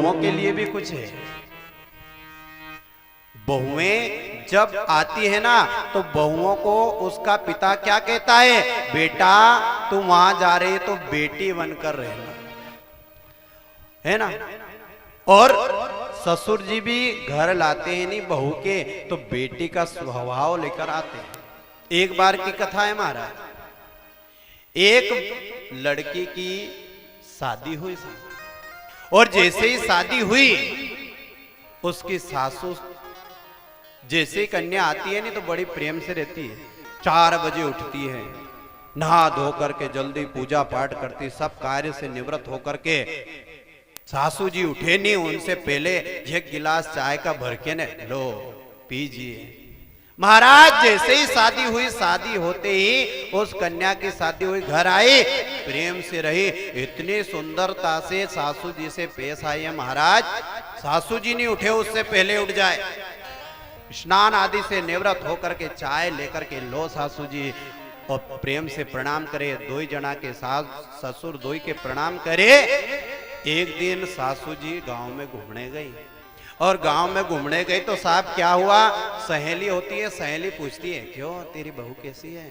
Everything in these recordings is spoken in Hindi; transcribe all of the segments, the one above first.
बहुओं के लिए भी कुछ है। बहुएं जब आती है ना तो बहुओं को उसका पिता क्या कहता है, बेटा तू वहां जा रही है तो बेटी बनकर रहना, है ना। और ससुर जी भी घर लाते हैं नहीं बहू के तो बेटी का स्वभाव लेकर आते हैं। एक बार की कथा है महाराज, एक लड़की की शादी हुई और जैसे ही शादी हुई उसकी सासू, जैसे ही कन्या आती है नहीं तो बड़ी प्रेम से रहती है। 4 बजे उठती है, नहा धो करके जल्दी पूजा पाठ करती, सब कार्य से निवृत्त होकर के सासू जी उठे नहीं उनसे पहले एक गिलास चाय का भर के ने लो पीजिए। महाराज जैसे ही शादी हुई, शादी होते ही उस कन्या की शादी हुई, घर आई, प्रेम से रही, इतनी सुंदरता से सासू जी से पेश आई है महाराज। सासू जी नहीं उठे उससे पहले उठ जाए, स्नान आदि से निवृत्त होकर के चाय लेकर के लो सासू जी, और प्रेम से प्रणाम करे। दो जना के सास ससुर दो के प्रणाम करे। एक दिन सासू जी गांव में घूमने गई और गांव में घूमने गई तो साहब क्या हुआ, सहेली होती है, सहेली पूछती है क्यों तेरी बहू कैसी है,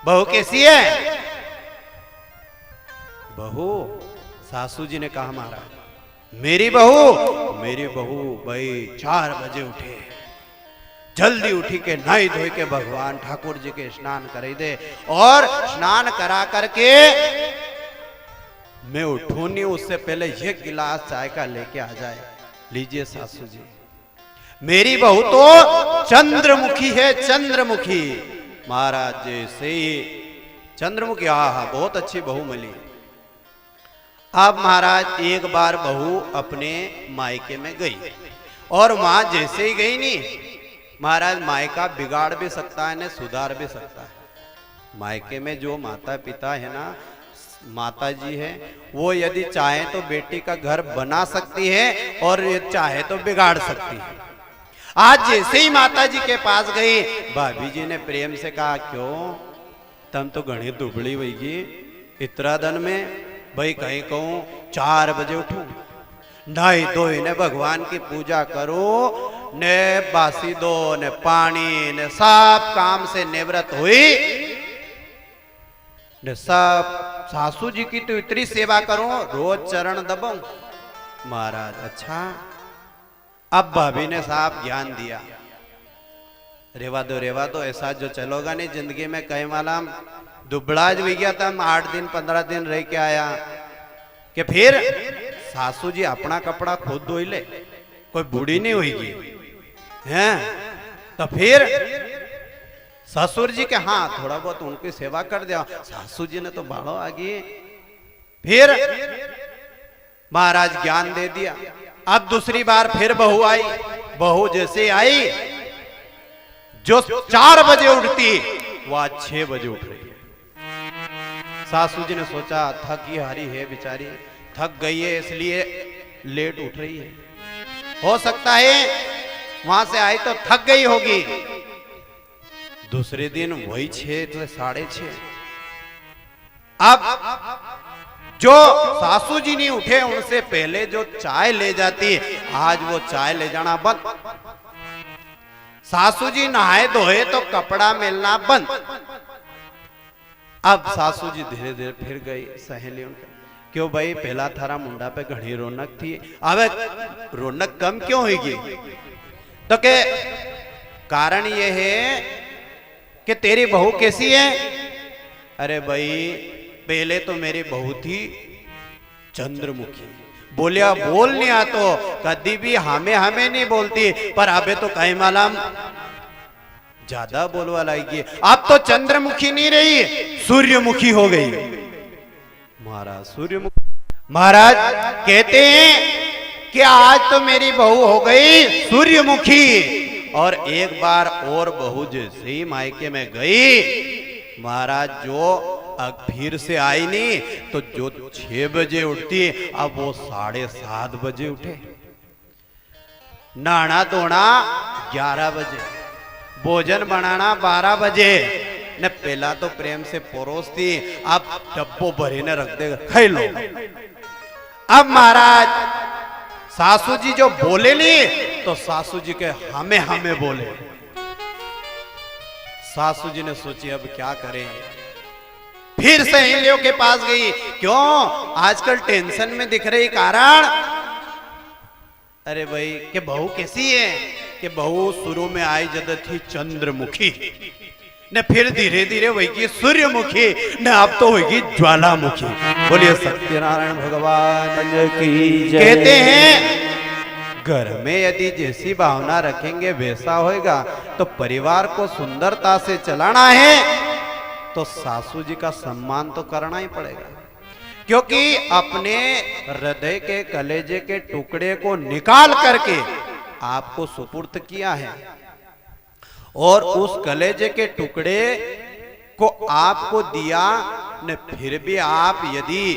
बहू कैसी है। बहू, सासू जी ने कहा महाराज मेरी बहू भाई 4 बजे उठे, जल्दी उठी के नहाई धोई के भगवान ठाकुर जी के स्नान कराई दे, और स्नान करा करके मैं उठूं नहीं उससे पहले एक गिलास चाय का लेके आ जाए। लीजिए सासू जी, मेरी बहू तो चंद्रमुखी है, चंद्रमुखी। महाराज जैसे ही चंद्रमुखी, हाँ बहुत अच्छी बहू मिली। अब महाराज एक बार बहू अपने मायके में गई और वहां जैसे ही गई नहीं, महाराज मायका बिगाड़ भी सकता है, ने सुधार भी सकता है। मायके में जो माता पिता है ना, माता जी है, वो यदि चाहे तो बेटी का घर बना सकती है और ये चाहे तो बिगाड़ सकती है। आज जैसे ही माता जी के पास गई, भाभी जी ने प्रेम से कहा क्यों तुम तो घनी दुबड़ी होगी इतना दिन में, भाई कहीं कहूं 4 बजे उठूं, नहाई धोई ने भगवान की पूजा करो, ने बासी दो ने पानी ने सब काम से निवृत्त हुई, ने सब सासू जी की तो इतनी सेवा करो, रोज चरण दबाऊं। महाराज अच्छा। अब भाभी ने साहब ज्ञान दिया, रेवा दो ऐसा जो चलोगा नहीं जिंदगी में, कहीं वाला दुबड़ा भी गया था, 8 दिन 15 दिन रह के आया कि फिर सासू जी अपना कपड़ा खुद धोई ले, कोई बूढ़ी नहीं होगी हैं, तो फिर ससुर जी के हाँ थोड़ा बहुत उनकी सेवा कर दिया। सासू जी ने तो बाढ़ो आ गई। फिर महाराज ज्ञान दे दिया। अब दूसरी बार फिर बहू आई, बहू जैसे आई, जो 4 बजे उठती वह 6 बजे उठ रही है। सासू जी ने सोचा थकी हारी है बेचारी, थक गई है इसलिए लेट उठ रही है, हो सकता है वहां से आई तो थक गई होगी। दूसरे दिन वही 6 से 6:30। अब जो सासू जी नहीं उठे उनसे पहले जो चाय ले जाती, आज वो चाय ले जाना बंद। सासू जी नहाए धोए तो कपड़ा मिलना बंद। अब सासू जी धीरे धीरे फिर गई सहेलियों के, क्यों भाई पहला थारा मुंडा पे घनी रौनक थी, अब रौनक कम क्यों होगी। तो के कारण ये है कि तेरी बहू कैसी है। अरे भाई पहले तो मेरी बहू थी चंद्रमुखी, बोलिया बोल नहीं आ तो कभी भी हमें नहीं बोलती, पर अबे तो कहीं मालूम ज्यादा बोलवा लाएगी। अब तो चंद्रमुखी नहीं रही, सूर्यमुखी हो गई। महाराज सूर्यमुखी, महाराज कहते हैं कि आज तो मेरी बहू हो गई सूर्यमुखी। और एक बार और बहू जैसे ही मायके में गई, महाराज जो फिर से आई नहीं तो जो 6 बजे उठती, अब वो 7:30 बजे उठे। नहाना धोना 11 बजे, भोजन बनाना 12 बजे, ने पहला तो प्रेम से परोसती, अब डब्बो भरी ने रख दे, खाई लो। अब महाराज सासू जी जो बोले नहीं तो सासू जी के हमें हमें बोले। सासू जी ने सोची अब क्या करें, फिर सहेलियों के पास गई। क्यों आजकल टेंशन में दिख रही कारण? अरे भाई कि बहू कैसी है? कि बहू शुरू में आई जद थी चंद्रमुखी, न फिर धीरे धीरे होगी सूर्यमुखी, न अब तो होगी ज्वालामुखी। बोलिए सत्यनारायण भगवान की जय। कहते हैं घर में यदि जैसी भावना रखेंगे वैसा होएगा। तो परिवार को सुंदरता से चलाना है तो सासू जी का सम्मान तो करना ही पड़ेगा, क्योंकि अपने हृदय के कलेजे के टुकड़े को निकाल करके आपको सुपुर्द किया है, और उस कलेजे के टुकड़े को आपको दिया न, फिर भी आप यदि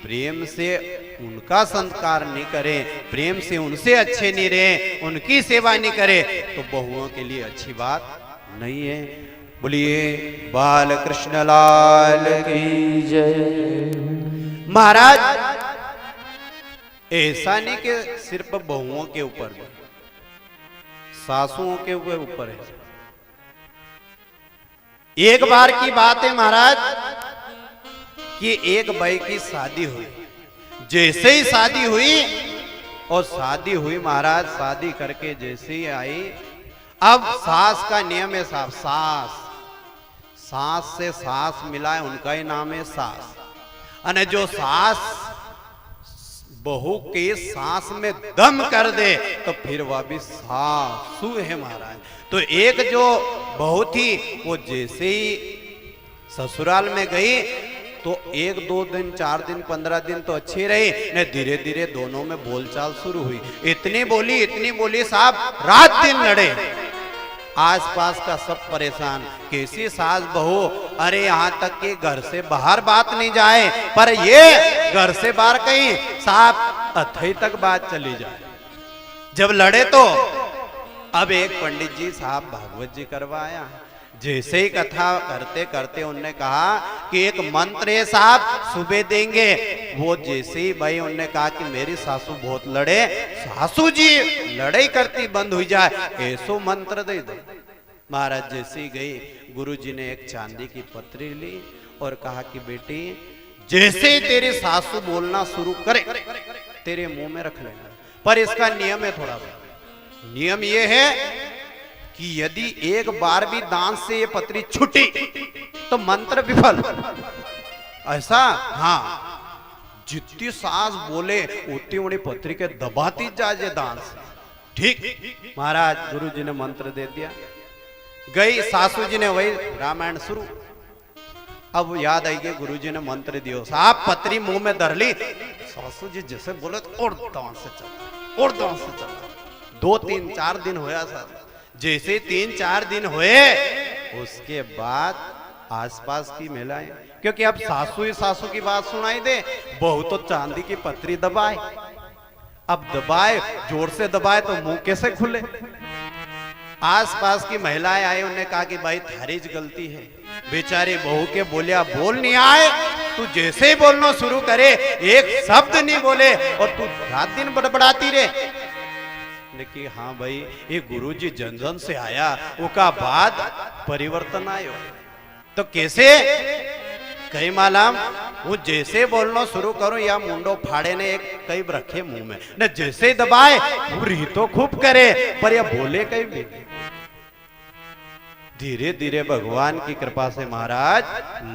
प्रेम से उनका संस्कार नहीं करें, प्रेम से उनसे अच्छे नहीं रहे, उनकी सेवा नहीं करें, तो बहुओं के लिए अच्छी बात नहीं है। बोलिए बाल कृष्ण लाल की जय। महाराज ऐसा नहीं कि सिर्फ बहुओं के ऊपर भी, सासुओं के ऊपर है। एक बार की बात है महाराज कि एक भाई की शादी हुई। जैसे ही शादी हुई और शादी हुई महाराज, शादी करके जैसे ही आई, अब सास का नियम है साहब, सास से सास मिला है उनका ही नाम है सास। अने जो सास बहू के सांस में दम कर दे तो फिर वह भी सासू है महाराज। तो एक जो बहू थी वो जैसे ही ससुराल में गई तो 1 2 दिन 4 दिन 15 दिन तो अच्छी रही, ने धीरे धीरे दोनों में बोलचाल शुरू हुई। इतनी बोली साहब, रात दिन लड़े। आसपास का सब परेशान, कैसी सास बहू, अरे यहाँ तक कि घर से बाहर बात नहीं जाए, पर ये घर से बाहर कहीं साहब अथई तक बात चली जाए। जब लड़े तो अब एक पंडित जी साहब भागवत जी करवाया। जैसे ही कथा करते करते उन्होंने कहा कि एक मंत्र है साहब, सुबह देंगे। वो जैसे ही भाई उन्होंने कहा कि मेरी सासू बहुत लड़े, सासू जी लड़ाई करती बंद हुई जाए, ऐसो मंत्र दे दो। महाराज जैसे ही गई, गुरु जी ने एक चांदी की पत्री ली और कहा कि बेटी जैसे ही तेरी सासू बोलना शुरू करे तेरे मुंह में रख लेना। पर इसका नियम है, थोड़ा सा नियम ये है कि यदि एक बार भी दांत से ये पत्री छूटी तो मंत्र विफल। ऐसा हाँ, जितनी सास बोले उतनी उन्हें पत्री के दबाती जाए दांत से। ठीक महाराज गुरु जी ने मंत्र दे दिया। गई सासू जी ने वही रामायण शुरू। अब याद आई गुरु जी ने मंत्र दियो, साहब पत्री मुंह में धर ली। सासू जी जैसे बोले और दांत से चला, और दांत से चला। 2 3 4 दिन होया साहब। जैसे 3 4 दिन हुए उसके बाद आसपास की महिलाएं, क्योंकि अब सासू ही सासू की बात सुनाई दे, बहू तो चांदी की पत्री दबाए। अब दबाए, जोर से दबाए तो मुंह कैसे खुले। आसपास की महिलाएं आई, उन्होंने कहा कि भाई थारीज गलती है, बेचारे बहू के बोलिया बोल नहीं आए, तू जैसे ही बोलना शुरू करे एक शब्द नहीं बोले और तू रात दिन बड़बड़ाती रहे। कि हाँ भाई ये गुरुजी जन जन से आया, उसका बाद परिवर्तन आयो। तो कैसे कई मालूम, वो जैसे बोलना शुरू करो या मुंडो फाड़े ने एक कई रखे मुंह में, न जैसे दबाए री तो खूब करे पर यह बोले कई भी। धीरे धीरे भगवान की कृपा से महाराज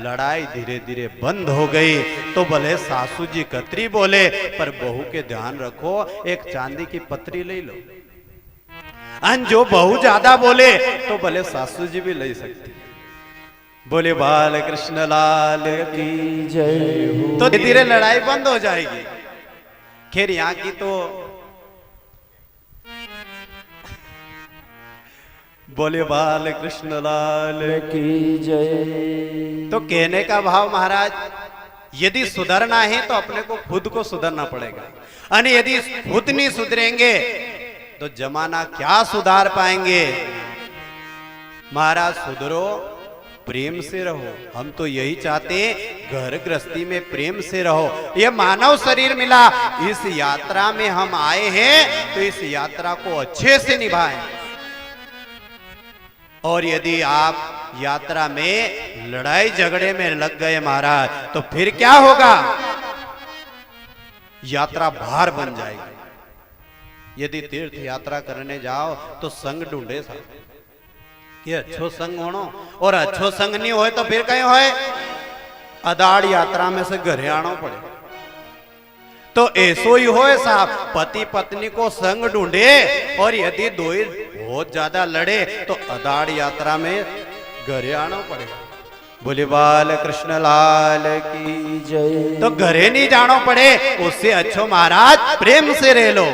लड़ाई धीरे धीरे बंद हो गई। तो भले सासू जी कतरी बोले पर बहू के ध्यान रखो, एक चांदी की पत्री ले लो। अन जो बहू ज्यादा बोले तो भले सासू जी भी ले सकती। बोले बाल कृष्ण लाल की जय। तो धीरे धीरे लड़ाई बंद हो जाएगी। खैर यहाँ की तो बोले बाल कृष्ण लाल की जय। तो कहने का भाव महाराज, यदि सुधरना है तो अपने को खुद को सुधरना पड़ेगा, और यदि खुद नहीं सुधरेंगे तो जमाना क्या सुधार पाएंगे। महाराज सुधरो प्रेम से रहो। हम तो यही चाहते हैं घर गृहस्थी में प्रेम से रहो। ये मानव शरीर मिला, इस यात्रा में हम आए हैं तो इस यात्रा को अच्छे से निभाएं। और यदि आप यात्रा में लड़ाई झगड़े में लग गए महाराज, तो फिर क्या होगा? यात्रा भार बन जाएगी। यदि तीर्थ यात्रा करने जाओ तो संग ढूंढे साहब, ये अच्छो संग होनो, और अच्छो संग नहीं होए तो फिर कहीं होए अदाड़ यात्रा में से घरे आना पड़े। तो ऐसो ही होए साहब, पति पत्नी को संग ढूंढे, और यदि दो ही बहुत ज्यादा लड़े तो अदाड़ यात्रा में घरे आना पड़े। बोले बाल कृष्ण लाल की जय। तो घरे नहीं जाना पड़े, उससे अच्छो महाराज प्रेम से रह लो।